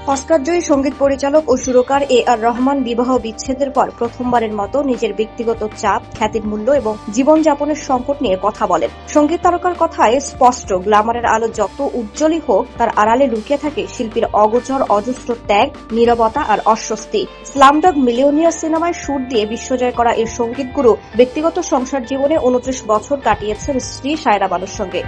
অস্কারজয়ী সঙ্গীত পরিচালক ও সুরকার এ.আর রহমান বিবাহ বিচ্ছেদের পর প্রথমবারের মতো নিজের ব্যক্তিগত চাপ, খ্যাতির মূল্য এবং জীবনযাপনের সংকট নিয়ে কথা বলেন। সঙ্গীত তারকার কথায় স্পষ্ট, গ্ল্যামারের আলো যত উজ্জ্বলই হোক, তার আড়ালে লুকিয়ে থাকে শিল্পীর অগোচর অজস্র ত্যাগ, নীরবতা আর অস্বস্তি। স্লামডগ মিলিয়নিয়ার সিনেমায় সুর দিয়ে বিশ্বজয় করা এই সঙ্গীত গুরু ব্যক্তিগত সংসার জীবনে 29 বছর কাটিয়েছেন স্ত্রী সায়রা বানুর সঙ্গে।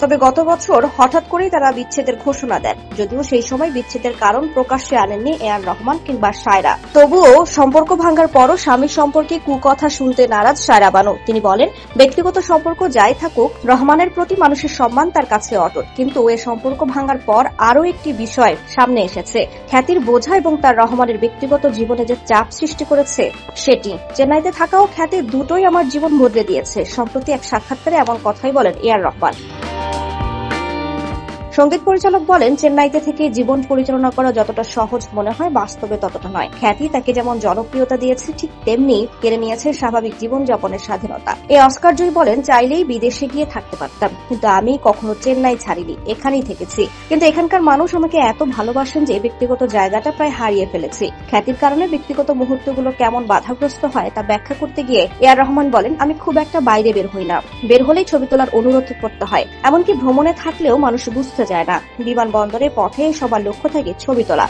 তবে গত বছর হঠাৎ করেই তারা বিচ্ছেদের ঘোষণা দেন। যদিও সেই সময় বিচ্ছেদের কারণ প্রকাশ্যে আনেননি এ.আর রহমান কিংবা সায়রা। তবুও সম্পর্ক ভাঙার পরও স্বামীর সম্পর্কে কুকথা শুনতে নারাজ সায়রা বানু। তিনি বলেন, ব্যক্তিগত সম্পর্ক যাই থাকুক, রহমানের প্রতি মানুষের সম্মান তার কাছে অটুট। কিন্তু এ সম্পর্ক ভাঙার পর আরও একটি বিষয় সামনে এসেছে। খ্যাতির বোঝা এবং তার রহমানের ব্যক্তিগত জীবনে যে চাপ সৃষ্টি করেছে সেটি। চেন্নাইতে থাকাও খ্যাতি দুটোই আমার জীবন বদলে দিয়েছে। সম্প্রতি এক সাক্ষাৎকারে এমন কথাই বলেন এ.আর রহমান। সঙ্গীত পরিচালক বলেন, চেন্নাইতে থেকে জীবন পরিচালনা করা যতটা সহজ মনে হয়, বাস্তবে ততটা নয়। খ্যাতি তাকে যেমন জনপ্রিয়তা দিয়েছে, ঠিক তেমনি কেড়ে নিয়েছে স্বাভাবিক জীবনযাপনের স্বাধীনতা। এই অস্কারজয়ী বলেন, চাইলেই বিদেশে গিয়ে থাকতে পারতাম, কিন্তু আমি কখনো চেন্নাই ছাড়িনি, এখানেই থেকেছি। কিন্তু এখানকার মানুষ আমাকে এত ভালোবাসেন যে ব্যক্তিগত জায়গাটা প্রায় হারিয়ে ফেলেছি। খ্যাতির কারণে ব্যক্তিগত মুহূর্তগুলো কেমন বাধাগ্রস্ত হয় তা ব্যাখ্যা করতে গিয়ে এ.আর রহমান বলেন, আমি খুব একটা বাইরে বের হই না। বের হলেই ছবি তোলার অনুরোধ করতে হয়। এমনকি ভ্রমণে থাকলেও মানুষ বুঝতে যায় না। বিমানবন্দরে পথে সবার লক্ষ্য থাকে ছবি তোলা।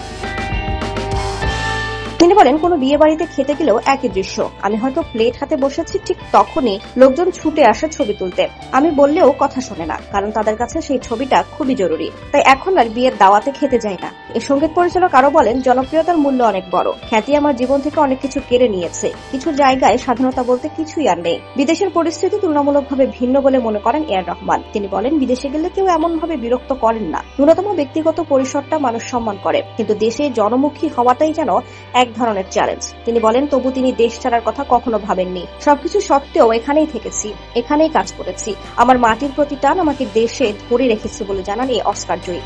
তিনি বলেন, কোনো বিয়ে বাড়িতে খেতে গেলেও একই দৃশ্য। আমি হয়তো প্লেট হাতে বসেছি, ঠিক তখনই লোকজন ছুটে আসে ছবি তুলতে। আমি বললেও কথা শোনে না, কারণ তাদের কাছে সেই ছবিটা খুবই জরুরি। তাই এখন আর বিয়ের দাওয়াতে খেতে যাই না। এই সঙ্গীত পরিচালক আরো বলেন, জনপ্রিয়তার মূল্য অনেক বড়। খ্যাতি আমার জীবন থেকে অনেক কিছু কেড়ে নিয়েছে। কিছু জায়গায় স্বাধীনতা বলতে কিছুই আর নেই। বিদেশের পরিস্থিতি তুলনামূলকভাবে ভিন্ন বলে মনে করেন এ.আর রহমান। তিনি বলেন, বিদেশে গেলে কেউ এমনভাবে বিরক্ত করেন না। ন্যূনতম ব্যক্তিগত পরিসরটা মানুষ সম্মান করে, কিন্তু দেশে জনমুখী হওয়াটাই যেন এক ধরনের চ্যালেঞ্জ। তিনি বলেন, তবু তিনি দেশ ছাড়ার কথা কখনো ভাবেননি। সবকিছু সত্ত্বেও এখানেই থেকেছি, এখানেই কাজ করেছি। আমার মাটির প্রতি টান আমাকে দেশে ধরে রেখেছে বলে জানান এই অস্কারজয়ী।